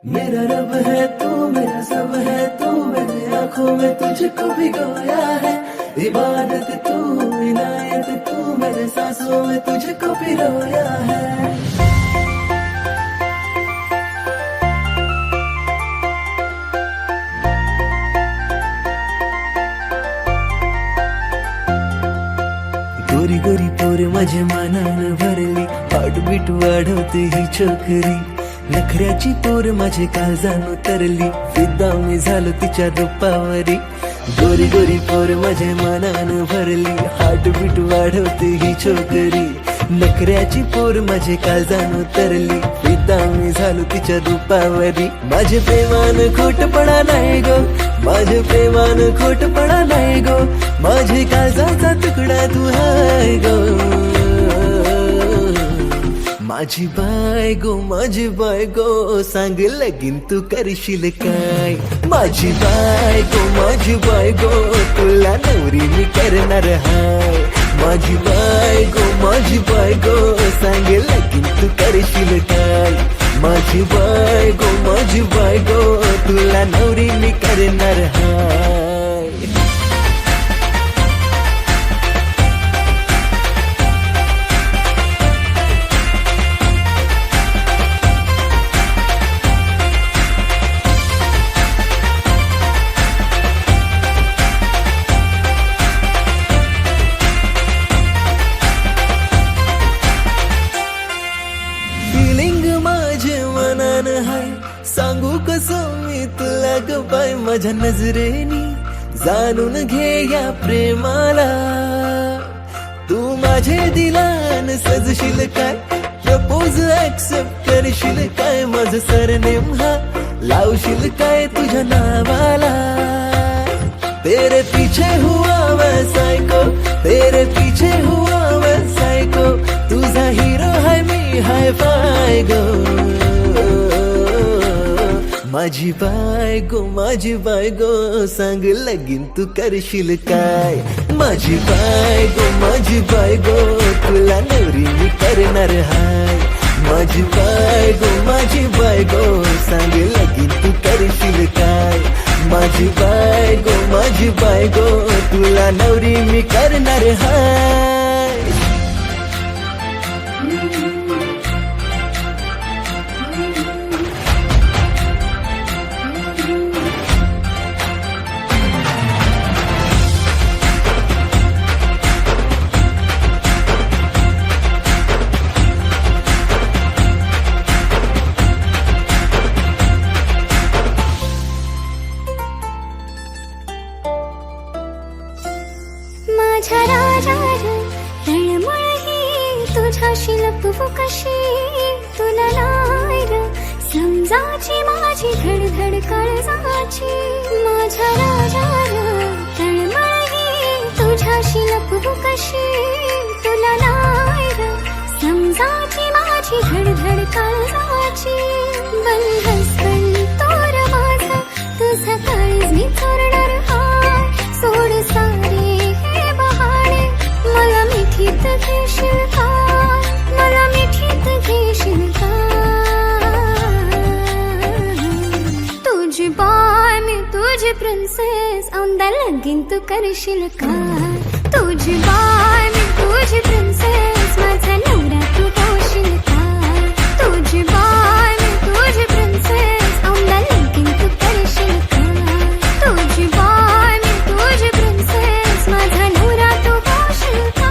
मेरा रब है तू, मेरा सब है तू, मेरी आंखों में तुझको भिगोया है। इबादत तू, इनायत तू, मेरे सांसों में तुझको पिरोया है। गोरी गोरी पोर माझ्या मनानं भरली, हार्टबीट वाढवते ही छोकरी। नखऱ्याची पोर माझे काळजान उतरली, फिदा मी झालो तिच्या रूपावरी। गोरी गोरी पोर माझ्या मनानं भरली, हार्टबीट वाढवते ही छोकरी। नखऱ्याची पोर माझे काळजान उतरली, फिदा मी झालो तिच्या रूपावरी। माझे प्रेमान खोटपणा नाही गो, माझे प्रेमान खोटपणा नाही गो, माझे काळजाचा तुकडा तू हाय गो। माझी बायगो सांग लगीन तू करशील काय। माझी बायगो तुला नवरी मी करणार हाय। माझी बायगो सांग लगीन तू करशील काय। माझी बायगो तुला नवरी मी करणार हाय। सांगू कसं मी तुला ग बाय, माझ्या नजरेनी जाणून घे या प्रेमाला। तू माझे दिलान सजशील काय, प्रपोज ऍक्सेप्ट करशील काय। माझं सरनेम हा लावशील काय तुझ्या नावाला। तेरे पीछे हुआ मैं सायको, तेरे पीछे हुआ मैं सायको। तुझा हिरो है मी हाय फाय गो। माझी बायगो सांग लगीन तू करशील काय। माझी बायगो तुला नवरी मी करणार हाय। माझी बायगो सांग लगीन तू करशील काय। माझी बायगो तुला नवरी मी करणार हाय। माझ्या राजा तळमळ ही तुझ्याशी लपवू कशी। तुला नाही ग समजाची माझी धडधड काळजाची। माझ्या राजा तळमळ ही तुझ्याशी लपवू कशी। तुला नाही ग समजाची माझी धडधड काळजाची। बंधस तोर माझा तुझा काळीज मी चोरणार हाय। सोड सारे मला मिठीत घेशील का, मला मिठीत घेशील का। तुझी बाय मी तुझी प्रिन्सेस, औंदा लगीन तू करशील का। तुझी बाय मी तुझी प्रिन्सेस, माझा नवरा तू होशील का। तुझी बाय मी तुझी प्रिन्सेस, औंदा लगीन तू करशील का। तुझी बाय मी तुझी प्रिन्सेस, माझा नवरा तू होशील का।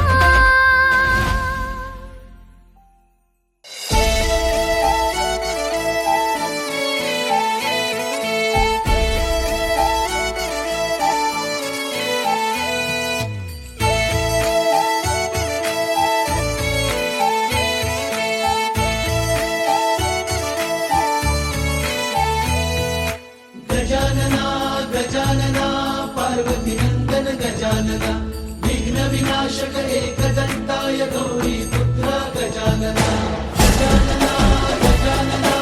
गजानना गजानना पार्वती नंदन गजानना, विघ्न विनाशक एकदंताय गौरी पुत्र गजानना। गजानना गजानना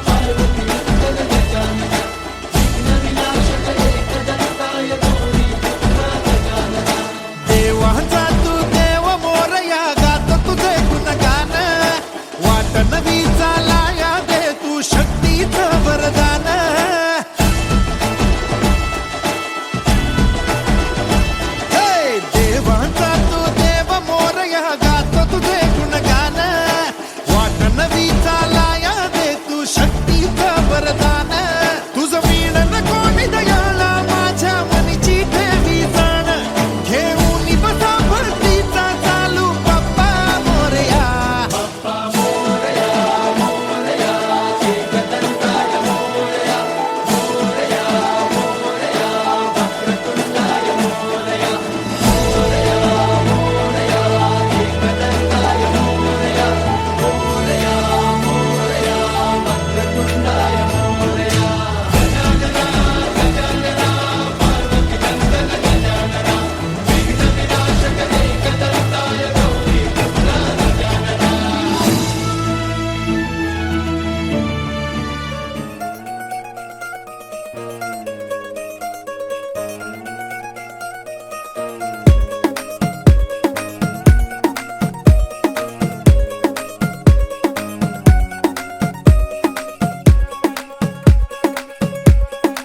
पार्वती नंदन गजानना, विघ्न विनाशक एकदंताय गौरी पुत्र गजानना। देवाचा तू देव मोरया, गात तुझे गुणगान। वाट नवी चालाया दे तू शक्ती शक्तीचं वरदान हे देवांचा तू देव मोरया गातो तुझे गुणगान वाट नवी चालाया दे तू शक्तीचं वरदान तुझं मीण कोणी दयाला माझ्या मनीची ठेवी जाण घेऊन बसा भरतीचा चालू बाप्पा मोरया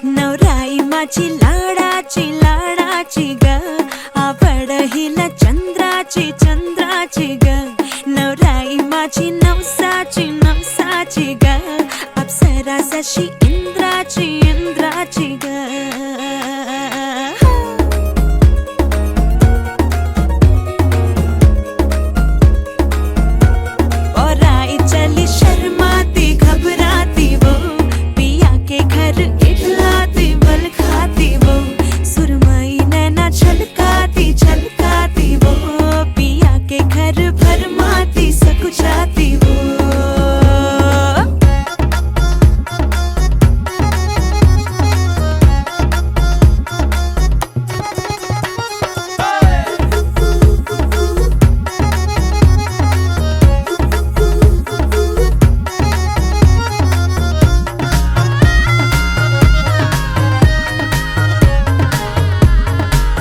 नवराई माझी लाडाची लाडाची ग आवड हिला चंद्राची चंद्राची ग नवराई माझी नवसाची नवसाची ग अप्सरा जशी इंद्राची इंद्राची ग और आई चली शर्माती घबराती वो पिया के घर इठलाती बल खाती वो सुरमई नैना छलकाती छलकाती वो पिया के घर भरमाती सकुचाती वो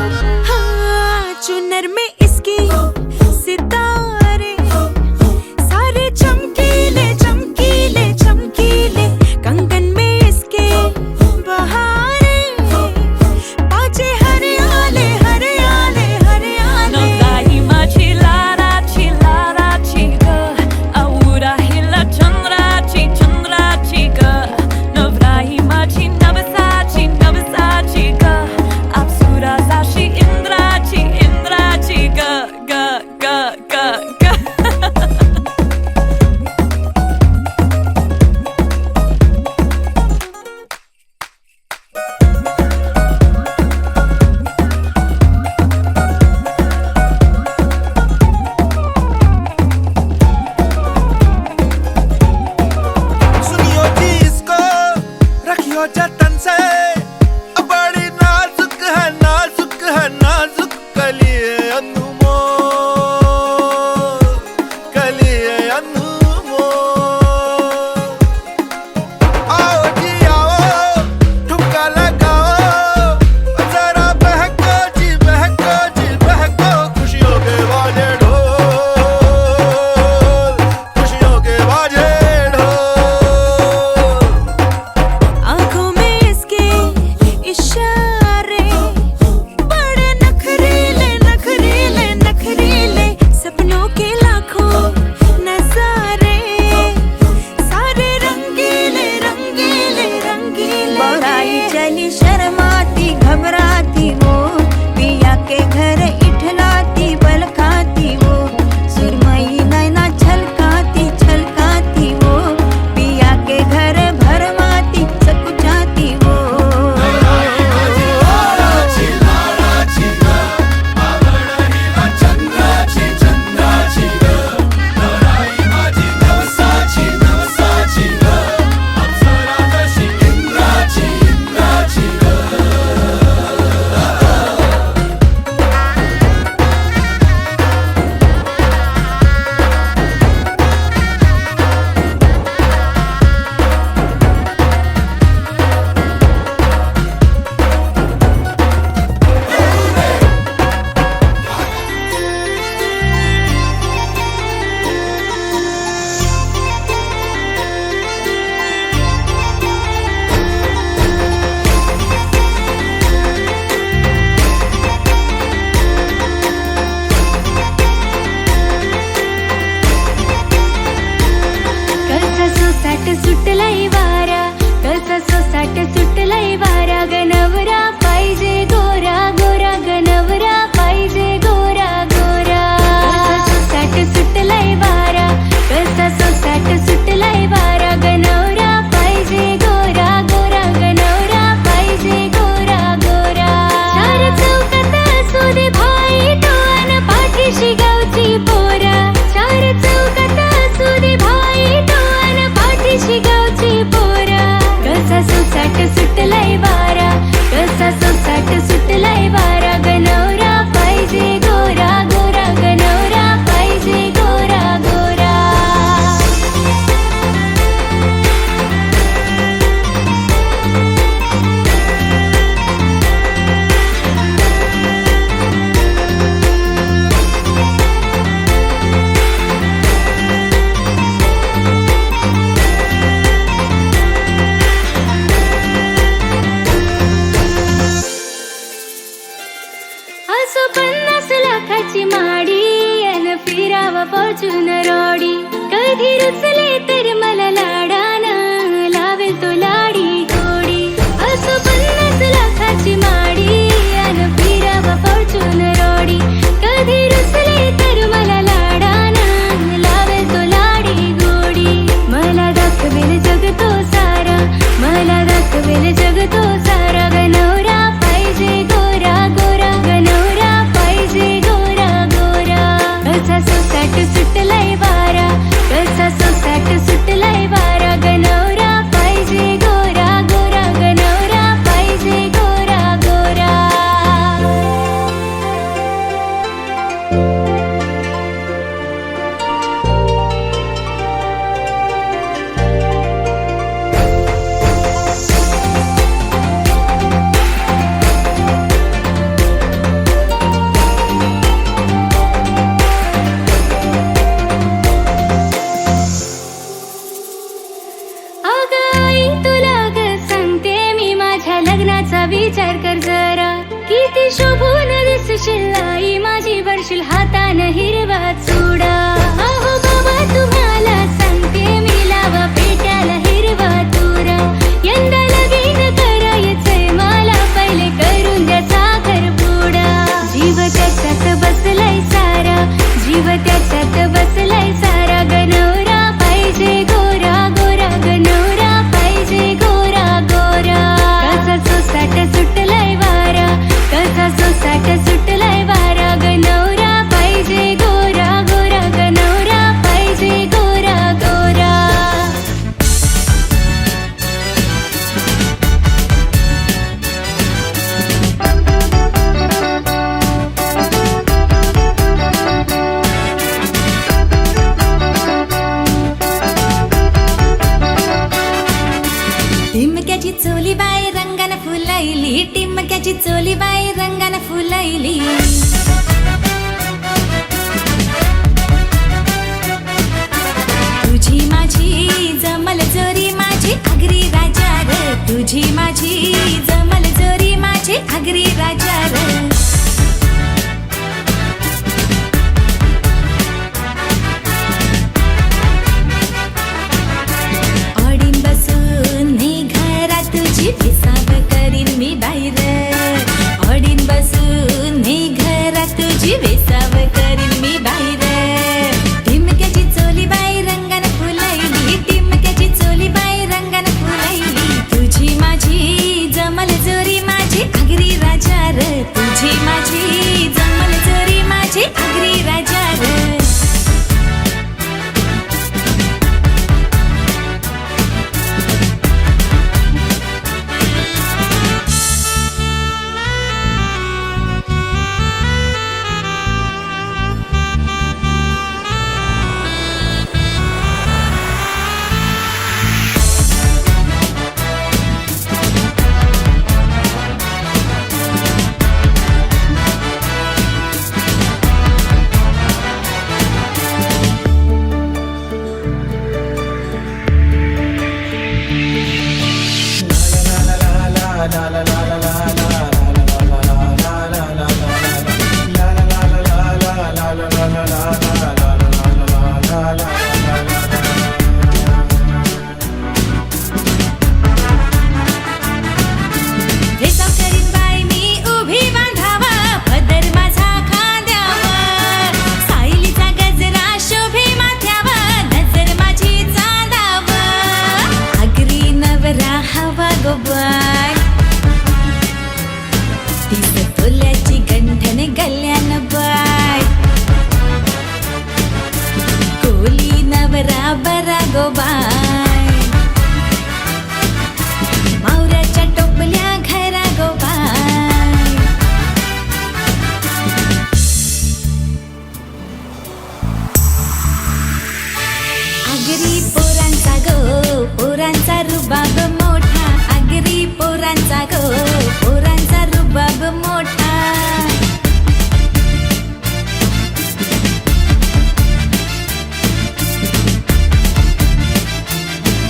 हाँ, चुनर में इसकी सितारे सारे चमकीले चमकीले चमकीले कंगन में इसके बहारे बाजे हरियाले हरियाले हरियाले नवराई माझी लाडाची लाडाची ग आवडा हिला चंद्राची चंद्राची ग नवराई माझी नवसाची नवसाची ग अप्सरा जशी इंद्राची इंद्राची ग ग ग ग ग सुनियो जी इसको रखियो जतन से बड़ी नाजुक है नाजुक है नाजुक कलिए अनमोल कलिए अनमोल आओ जी आओ ठुमका लगाओ जरा बहको जी बहको जी बहको खुशियों के बाजे ढोल खुशियों के बाजे ढोल आंखों में विचार कर जरा, किती शोभून दिसशील आई माझी, वरशील हातान हिरवा चुडा. अहो बाबा तुम्हाला सांगते मी, लावा पेट्याला हिरवा तुरा. यंदा लगीन करायचंय मला, पहिले करून द्या साखरपुडा. जीव त्याच्यात बसलाय सारा, जीव त्याच्यात बसलाय सारा. गनवरा पाहिजे गोरा गोरा, गनवरा पाहिजे गोरा गोरा. कसा सोसाट सुटलाय वारा, कसा सोसाट सुटलाय वारा. गनवरा पाहिजे गोरा गोरा, गनवरा पाहिजे गोरा गोरा. टिमक्याची चोली बाई रंगानं फुलायली, टिमक्याची चोली बाई रंगानं फुलायली. तुझी माझी जमल जोरी माझी आगरी राजा र, तुझी माझी जमल जोरी माझी आगरी राजा र. ऑडीन बसून मी घरात तुझी विसाव करीन मी बाहेर. ऑडीन बसून मी घरात तुझी विसाव करीन मी बाहेर. टिमक्याची चोली बाई रंगानं फुलायली, टिमक्याची चोली बाई रंगानं फुलायली. तुझी माझी जमल जोरी माझी आगरी राजा र, तुझी माझी जमल जोरी माझी आगरी राजा र. वेसाव करीन बाई मी उभी बांधावा, पदर माझा खांद्यावर. सायलीचा गजरा शोभे माथ्यावा, नजर माझी चांदावा. आगरी नवरा हवा गो बाय, तीस फुल्याची गंठन गल्यान बाय. कोली नवरा बरा गो बाय, मावऱ्याच्या टोपल्या घरा गो बाय. आगरी पोरांचा गो पोरांचा रुबाब मोठा, आगरी पोरांचा गो पोरांचा रुबाब मोठा.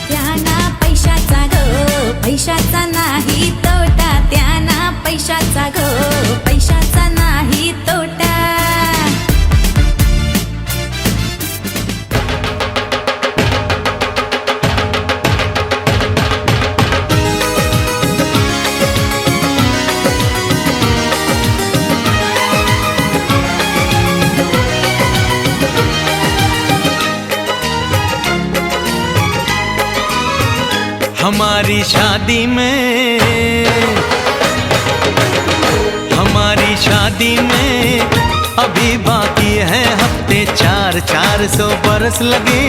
त्यांना पैशाचा गो पैशाचा नाही तोटा, त्यांना पैशाचा गो पैशाचा नाही तोटा. हमारी शादी में, हमारी शादी में अभी बाकी है हफ्ते 400 बरस लगे.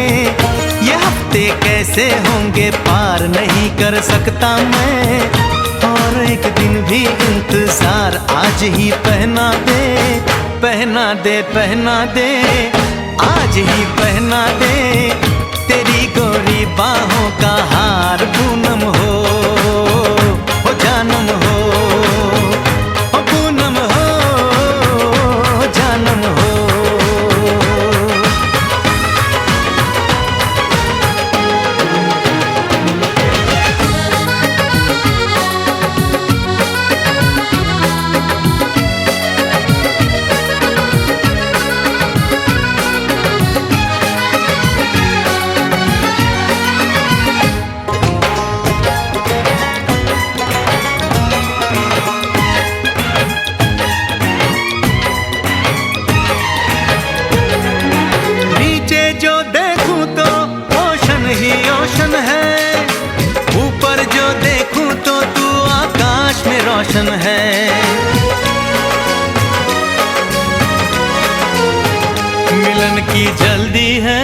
ये हफ्ते कैसे होंगे पार नहीं कर सकता मैं. और एक दिन भी इंतजार आज ही पहना दे, पहना दे पहना दे, आज ही पहना दे. तेरी गोरी बाहों का हार पूनम हो जानम हो, पूनम हो जानम हो. भाषण है। मिलन की जल्दी है।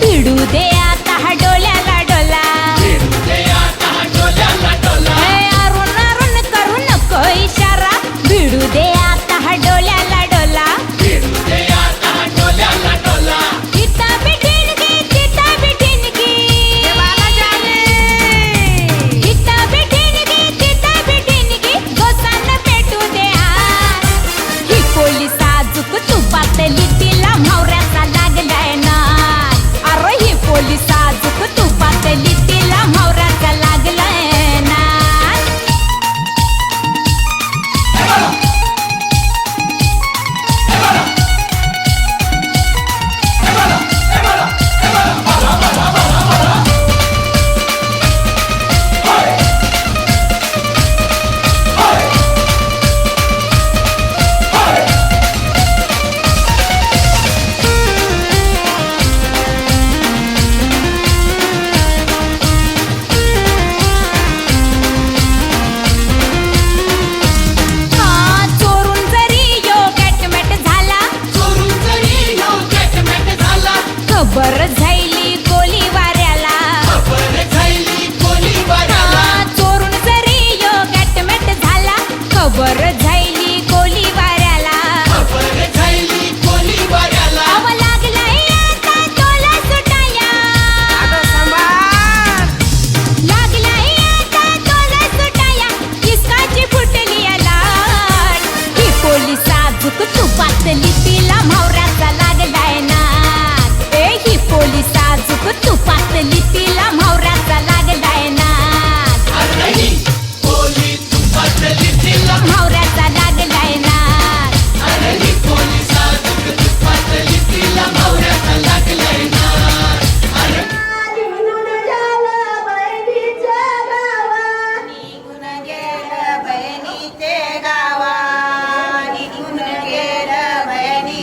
भिडू दे आता हा डोल्याला डोला, अरुण अरुण करू नको इशारा, भिडू दे आता हा डोल्याला डोला, इता बिठिणगी तिता बिठिणगी, इता बिठिणगी तिता बिठिणगी, गोसान पेटू दे आज, ही कोली साजूक तुपातली तिला म्हावऱ्याचा लागलाय ना, पोली साजूक तुपातली तिला म्हावऱ्याचा लागलाय ना. खबर झाली गोली वाऱ्याला, चोरून जरी यो गॅटमॅट झाला, खबर झाली गोली वाऱ्याला, अव लागलाय आता तोला सुटाया, लागलाय आता तोला सुटाया, किसकाची फुटली लाट, ही पोली साजूक तुपातली तिला म्हावऱ्याचा लागलाय ना, ही पोली साजूक तुपातली तिला म्हावऱ्याचा लागलाय ना, म्हावऱ्याचा लागलाय ना, निघून गेलं बहिणीचे गावा, निघून गेलं बहिणी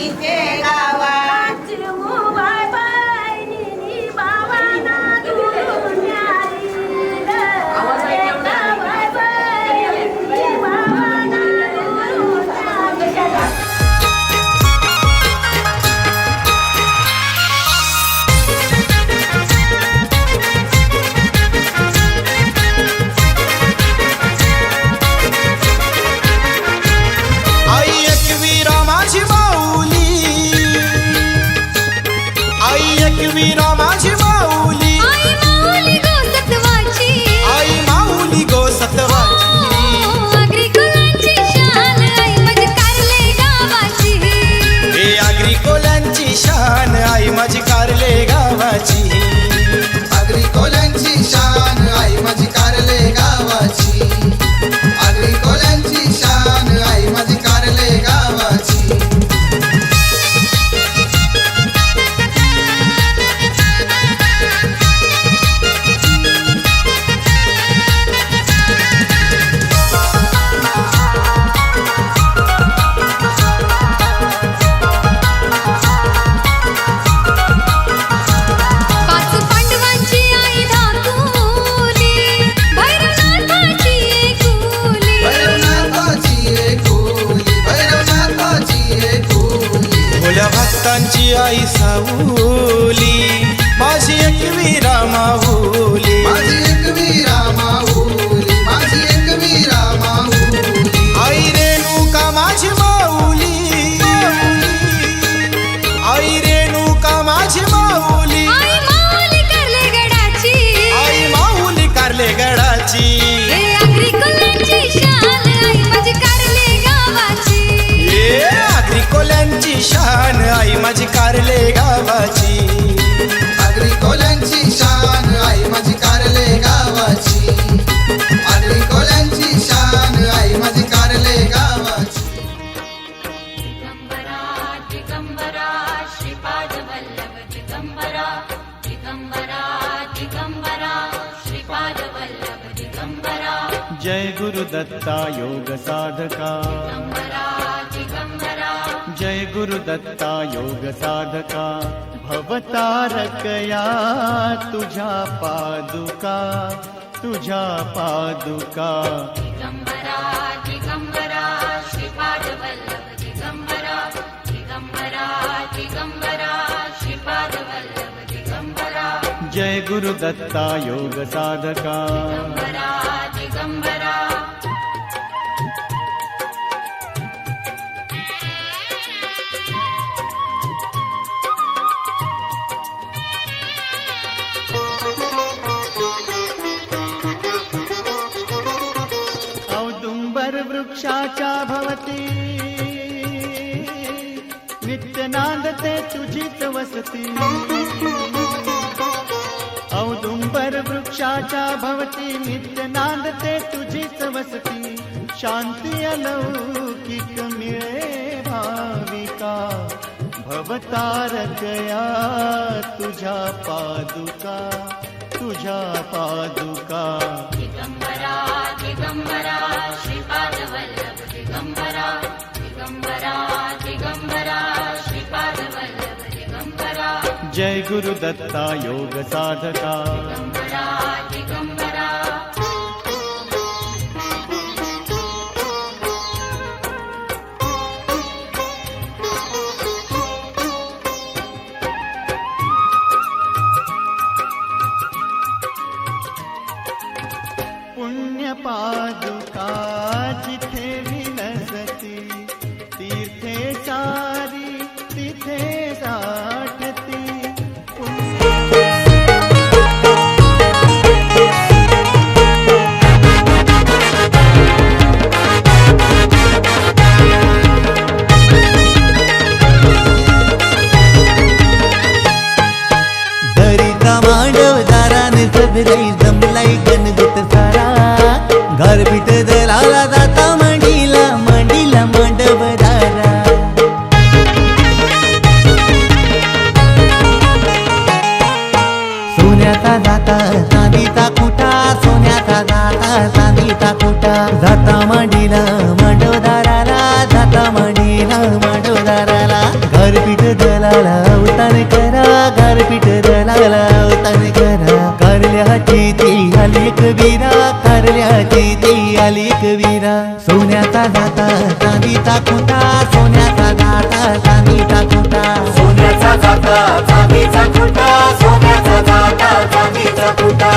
संतांची आई सावली, माझी एकवीरा माऊली, माझी एकवीरा माऊली, माझी एकवीरा माऊली. आई रेणुका माझी माऊली, आई रेणुका माझी माऊली, आई माऊली कारले गडाची, आई माऊली कारले गडाची. हे आगरी कोल्ह्यांची शान आई माझी कारले गावाची. ये आगरी कोल्यांची शान आई माझी कारले गावाची. आगरी कोल्यांची शान आई माझी कारले गावाची. आगरी कोल्यांची शान आई माझी कारले गावाची. दिगंबरा दिगंबरा श्रीपाद वल्लभ दिगंबरा दिगंबरा दिगंबरा श्रीपाद वल्लभ दिगंबरा जय गुरुदत्ता योग साधका, दिगंबरा दिगंबरा जय गुरुदत्ता योग साधका. भवतारकया तुझ्या पादुका, तुझ्या पादुका. दिगंबरा दिगंबरा श्रीपाद वल्लभ दिगंबरा दिगंबरा दिगंबरा श्रीपाद वल्लभ दिगंबरा जय गुरुदत्ता योग साधका. दिगंबरा दिगंबरा औदुंबर वृक्षाच्या भवती नित्य नांदते तुझीच वसती. औदुंबर वृक्षाच्या भवती नित्य नांदते तुझीच वसती. शांती अलौकिक मिळे भाविका, भवतारकया तुझ्या पादुका, तुझ्या पादुका. दिगंबरा दिगंबरा श्रीपाद वल्लभ दिगंबरा दिगंबरा दिगंबरा श्रीपाद वल्लभ दिगंबरा जय गुरुदत्ता योग साधका. दिगंबरा दिगंबरा पुण्य पादुका जिथे विलसती, तीर्थे सारी तिथे साठती. दरीचा मांडव दाराने सजलाई जमलाई गणगुत सारा. गारपीट दलाला जाता मांडीला, मांडीला मांडव दारा. सोन्याचा जाता चांदीचा कुटा, सोन्याचा जाता चांदीचा कुटा. जाता मांडीला मांडव दाराला, जाता मांडीला मांडव दाराला. गारपीट दलाला अवतार करा, गारपीट दलाला अवतार करा. कारल्याची ती आली कबीरा, कारल्याची ती आली कबीरा. सोन्याचा जाता चांदीचा कुटा, सोन्याचा जाता चांदीचा कुटा. सोन्याचा जाता चांदीचा कुटा, सोन्याचा जाता चांदीचा कुटा.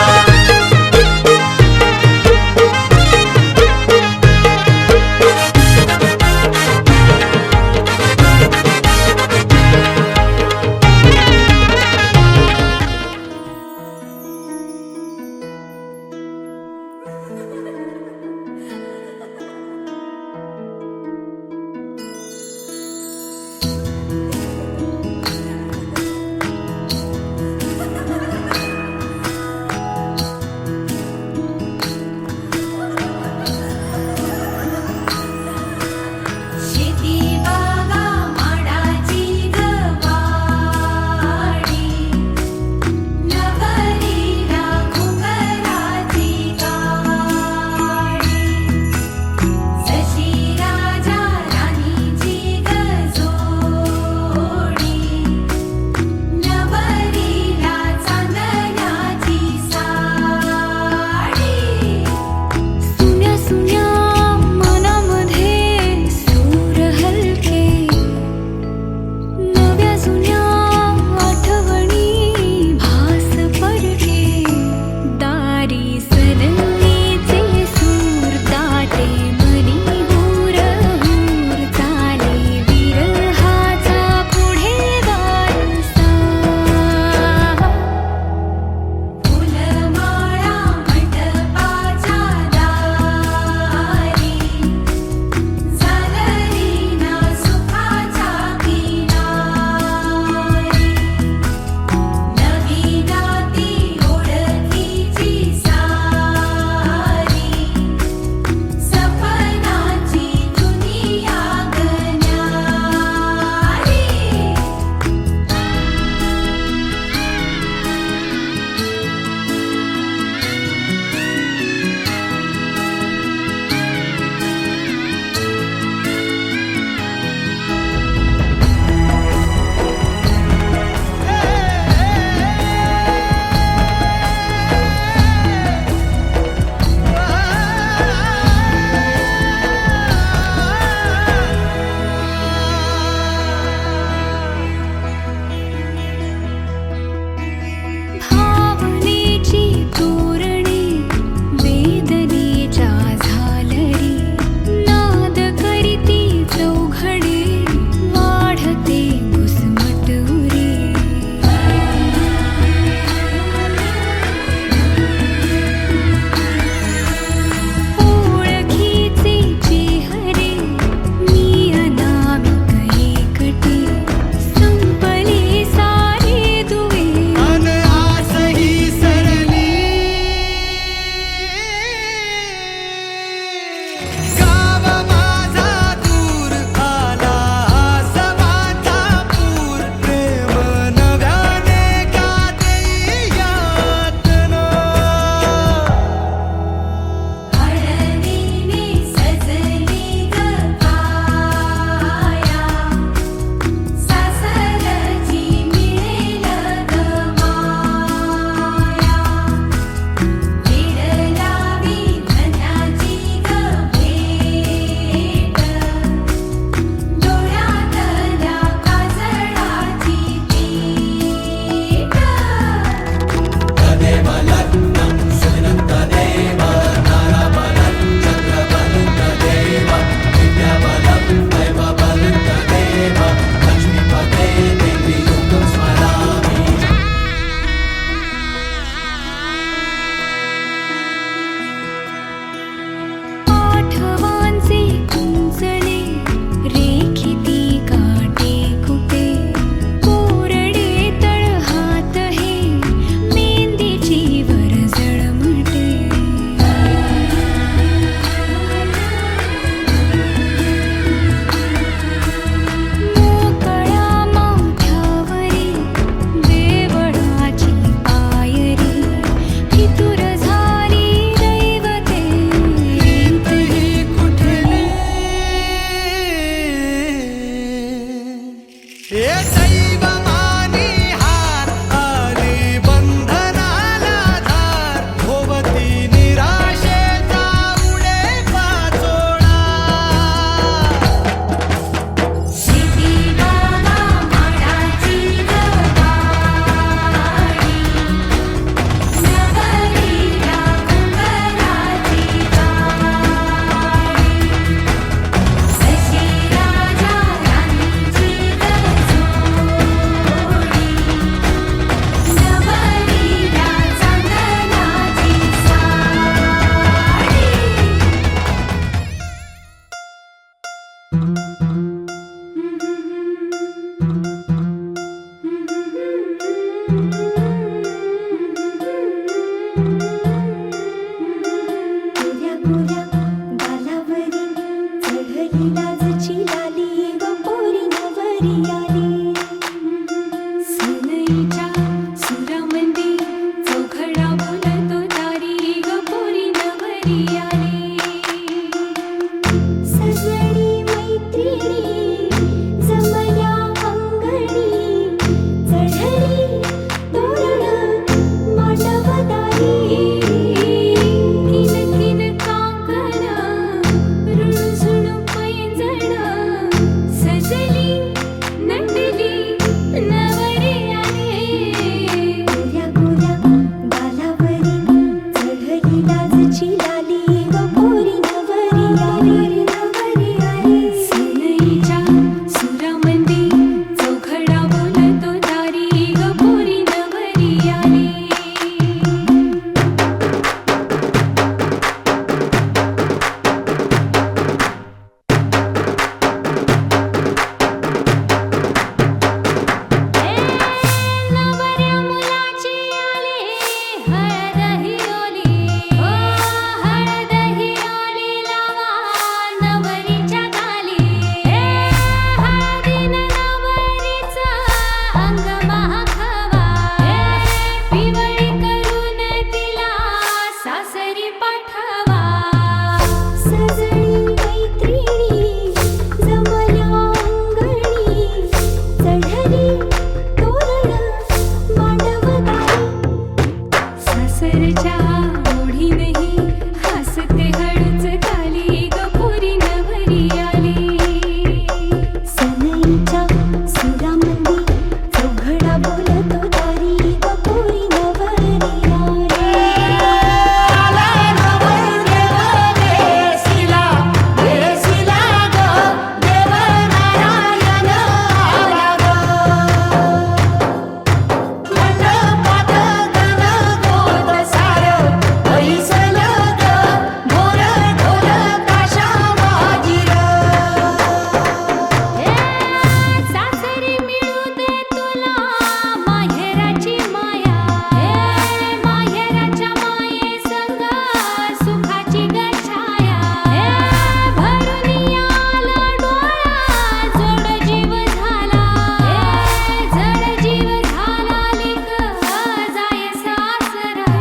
ए दैवमानी हार आली बंधनाला धार भोवती निराशेचा उडे पाचोळा शेती बाबा माडाची गवाडी नवरीला कुंभराची गाडी सशी राजा राणीची गजोडी नवरीला चांदणाची गोऱ्या गोऱ्या गालावरी चढली लाजची लाली ग पोरी नवरी आली सनईच्या सुरामंदी चौघडा बोलतो तारी ग पोरी नवरी आली सजनी मैत्रिणी जमल्या अंगणी चढली तोरण मांडवदारी किन किन काकण रुणझुण पैंजण सजली नटली नवरी आली गोऱ्या गोऱ्या गालावरी चढली लाजची लाली ग पोरी नवरी आली नवरी आली सनईच्या सुरामंदी चौघडा बोलतो तारी ग पोरी नवरी आली नवऱ्या मुलाची आली हळदही ओली ओ हळदही ओली लावा नवरीच्या गाली हळदीनं नवरीचं अंग महाखावा पिवळी करून तिला सासरी पाठवा सजनी मैत्रिणी जमल्या अंगणी चढली तोरण मांडवदारी सासरच्या ओढीनही हसते हळूच खाली ग पोरी नवरी आली सनईच्या सुरामंदी चौघडा बोलतो तारी ग पोरी नवरी सासरी मिळू दे तुला माहेराची माया माहेराच्या माये संग सुखाची गछाया भरून आला डोळा जोड जीव झाला जड जीव झाला लिक जाय सासरा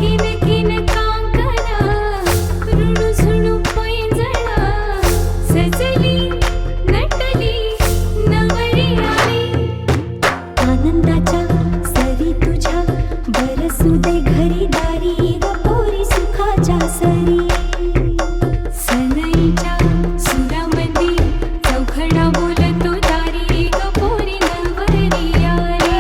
किन किन कांकण रुणझुण पैंजण सजली नटली नवरी आली आनंदाच्या सरी तुझ्या बरसू दे घरी दारी ग पोरी सुखाच्या सरी सनईच्या सुरामंदी चौघडा बोलतो तारी ग पोरी नवरी आली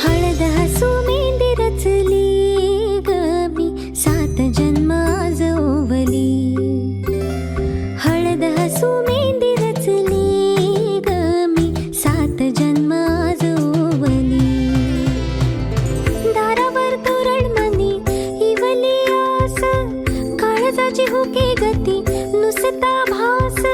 हळद हसू मेंदी रचली ग मी 7 जन्म आज ओवली हळद हसू मेंदी रचली ग मी 7 जन्म आज ओवली दारावर तोरण मनी इवली आस काळजाची हुके गती नुसता भास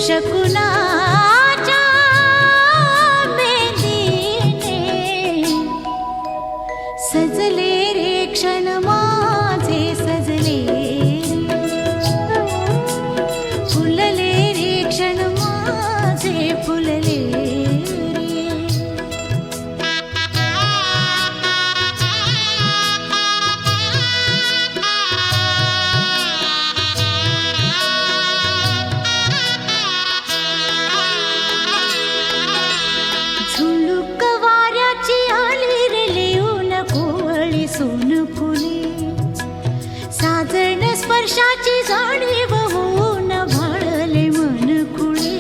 शकुनाच्या मेहंदीने सजले रे क्षण माझे सजले फुलले रे क्षण माझे फुलले झुळूक वाऱ्याची आली रे लिहून कोवळी सोन फुले साजण स्पर्शाची जाणीव होऊन भाळले मन खुळे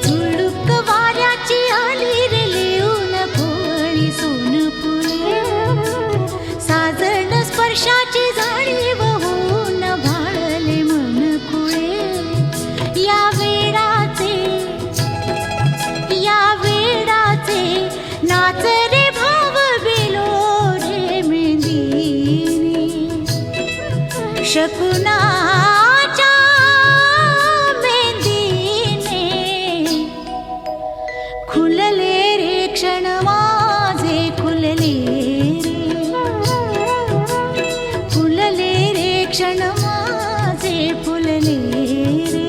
झुळूक वाऱ्याची आली रे लिहून कोवळी सोन फुले साजण स्पर्शाची जाणीव होऊन भाळले मन खुळे या वेडाचे नाच रे भाव बिलो रे मेहंदीने शकुनाच्या मेहंदीने खुलले रे क्षण माझे खुलले रे फुलले रे क्षण माझे फुलले रे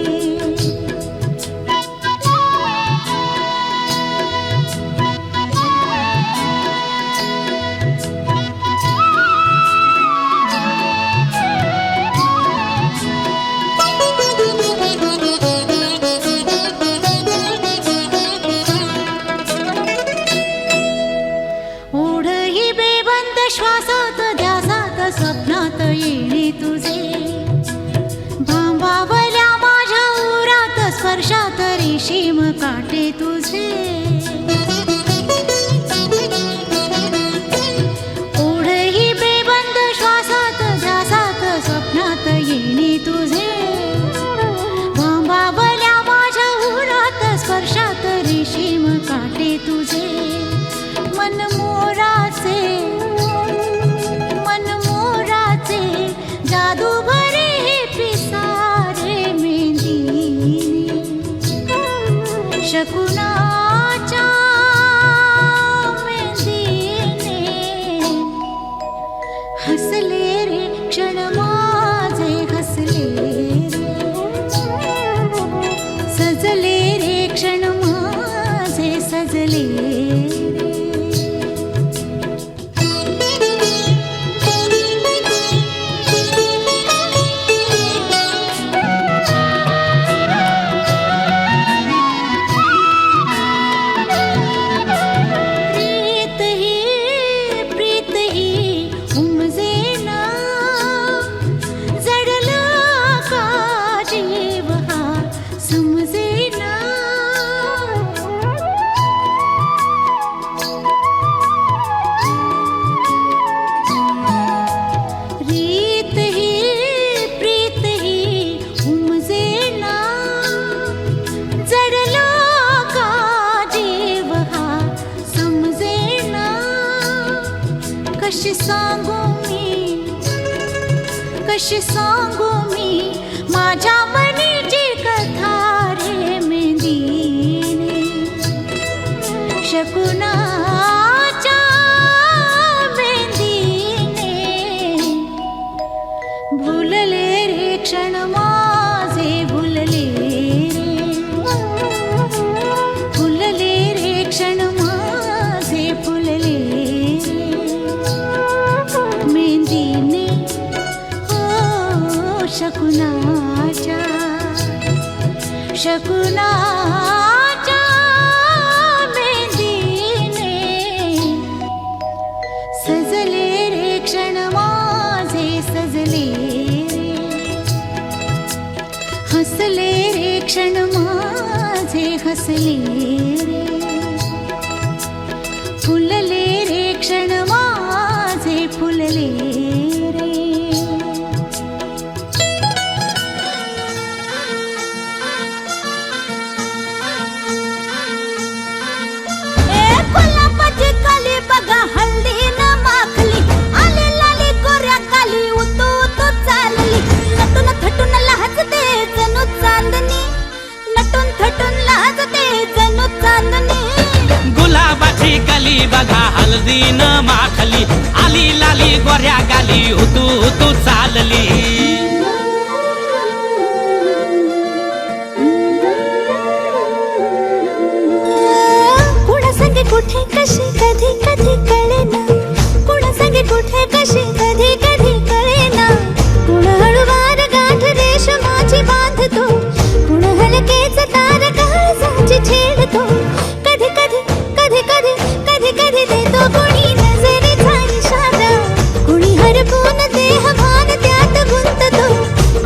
ओढही बेबंद श्वासात ध्यासात स्वप्नात येणे तुझे भांबावल्या माझ्या उरात स्पर्शात रेशीम काटे तुझे ओढही बेबंद श्वासात ध्यासात स्वप्नात येणे तुझे भांबावल्या माझ्या उरात स्पर्शात रेशीम काटे तुझे मन मोराचे जादू भरे हे पिसारे मेहंदीने शकुनाच्या मेहंदीने हसले रे क्षण माझे हसले रे सजले रे क्षण माझे सजले प्रीत ही उमजे ना जडला का जीव हा समजे ना प्रीत ही उमजे ना जडला का जीव हा समजे ना कशी सांगू मी माझ्या मनीची कथा रे मेहंदीने शकुनाच्या मेहंदीने भुलले रे क्षण माझे भुलले रे फुलले रे क्षण माझे फुलले रे मेहंदीने हो शकुनाच्या मेहंदीने सजले रे क्षण माझे सजले रे हसले रे क्षण माझे हसले रे फुलले रे क्षण माझे फुलले रे गुलाबाची कली बघा हल्दी न माखली आली लाली गोऱ्या काली उतू उतू चालली काली बघा हळदीन माखली आली लाली गोऱ्या गाली हुतू हुतू चालली कुणा संगे कुठे कशी कधी कधी कळेना कुणा संगे कुठे कशी कधी कधी कळेना कुण हळूवार गाठ रेशमाची बांधतो कुण हलकेच तार काळजाची छेडतो कधी कधी कधी कधी कधी कधी देतो कुणी नजरेचा इशारा कुणी हरपून देह भान त्यात गुंततो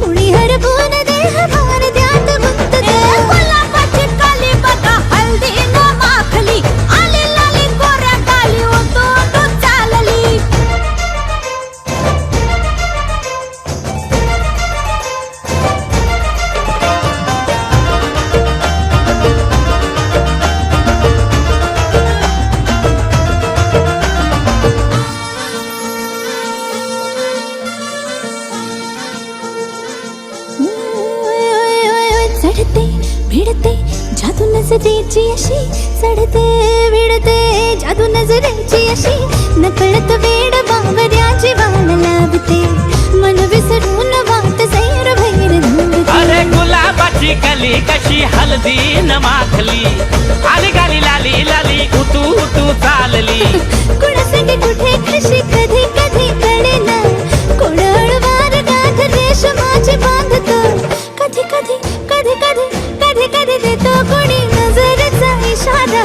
कुणी हरपून देह भान त्यात गुंततो गुलाबाची काली बघा हळदीनं माखली आली लाली गोऱ्या गाली होतो तो चालली चढते भिडते जादू नजरेची अशी चढते भिडते जादू नजरेची अशी नकळत वेड बावऱ्या जीवाला लाभते मन विसरून वाट सैर भैर धुवते अरे गुलाबाची कली कशी हळदीन माखली आली गाली लाली लाली हुतू हुतू चालली कुणासाठी कुठे कशी कधी कधी कळेना कोण हळवार गाठ रेशमाची बांधतो कधी कधी कधी कधी कधी कधी देतो कोणी नजरेचा इशारा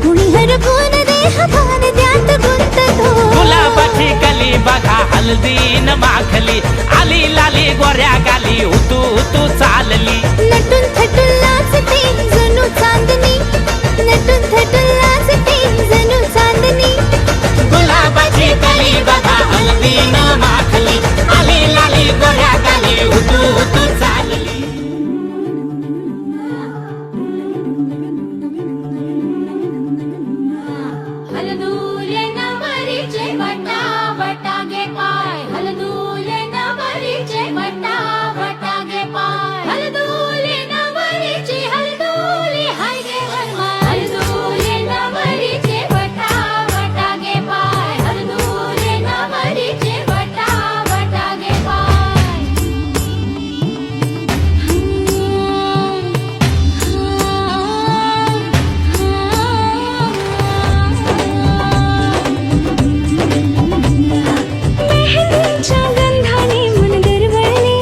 कुणी हरपून देह भान त्यात गुंततो गुलाबाची कली बघा हळदीन माखली आली लाली गोऱ्या गाली हुतू हुतू चालली नटून थटून लाजते जणू चांदणी नटून थटून लाजते जणू चांदणी गुलाबाची कली बघा हळदीन माखली आली लाली गोऱ्या गाली हुतू हुतू चालली हलदूले नवरीचे वटा वटा गे पाय हलदूले नवरीचे वटा वटा गे पाय हलदूले नवरीची हलदूली हाय गे वरमाय हलदूले नवरीचे वटा वटा गे पाय हलदूले नवरीचे वटा वटा गे मेहंदीच्या गंधाने मन दरवळले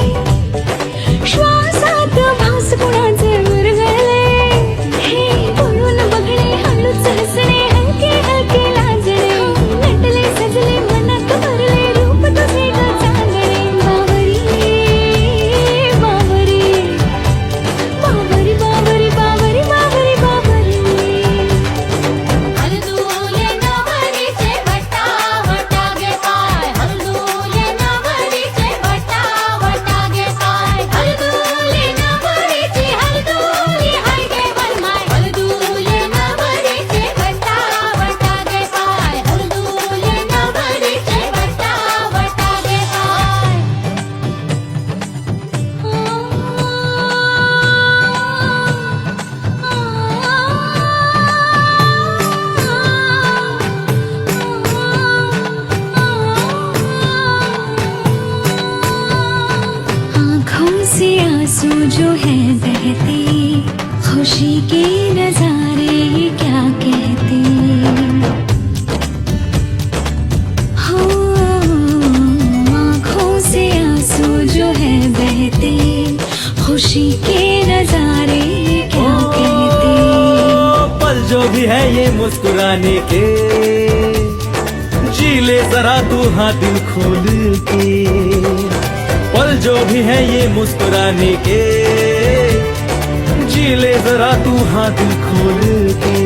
श्वासात भास कुणाचे मुरगळले हे बोलून बघणे हळूच हसणे हलके हलके लाजणे नटले सजले मनात भरले रूप तुझे ग चांगले बावरी बावरी बावरी बावरी बावरी बावरी बावरी हलदूले नवरीचे वटा वटा गे पाय हलदूले नवरीचे वटा वटा गे पाय हलदूले नवरीची हलदूली हाय गे वरमाय हलदूले नवरीचे वटा वटा गे पाय हलदूले नवरीचे वटा वटा गे आँखों से आंसू जो है बहते खुशी के नजारे ये क्या कहते हो आँखों से आंसू जो है बहते खुशी के नजारे ये क्या कहते पल जो भी है ये मुस्कुराने के जी ले जरा तू हाँ दिल खोल के पल जो भी है ये मुस्कुराने के जी ले जरा तू हाँ दिल खोल के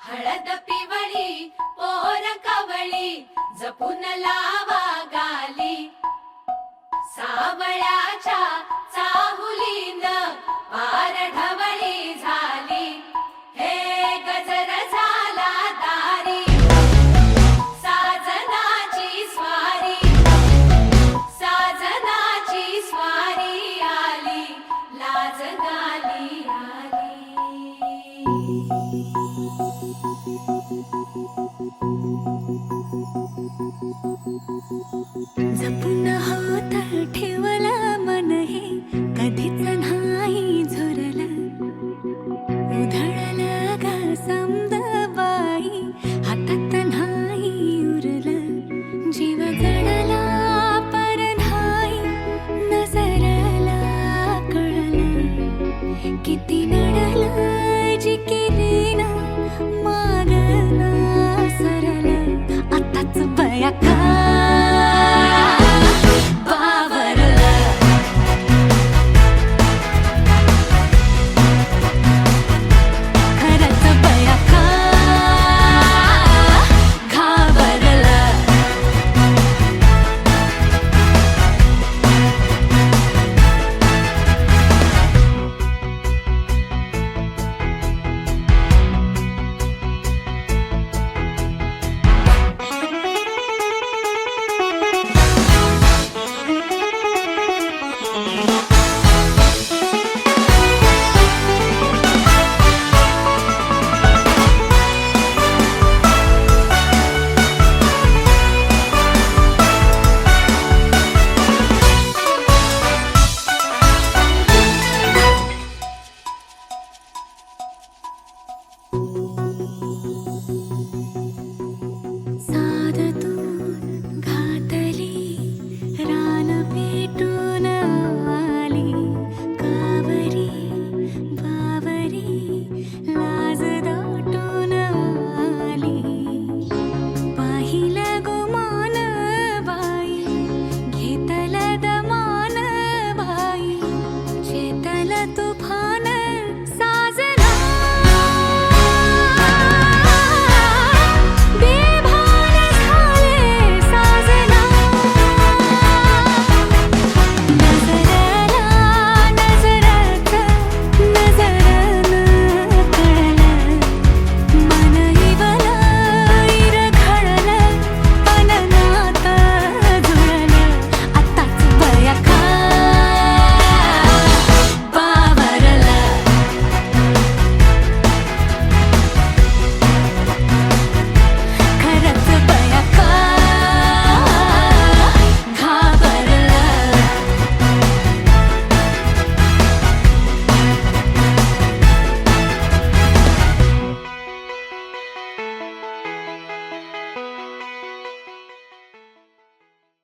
हळद पिवळी पोर कवळी जपून लावा गाली सावळ्याच्या चाहुलीन पार ढवळी झाली हे गज जपून होत ठेवलं मन हे कधीच नाही झुरलं उधळलं ग समद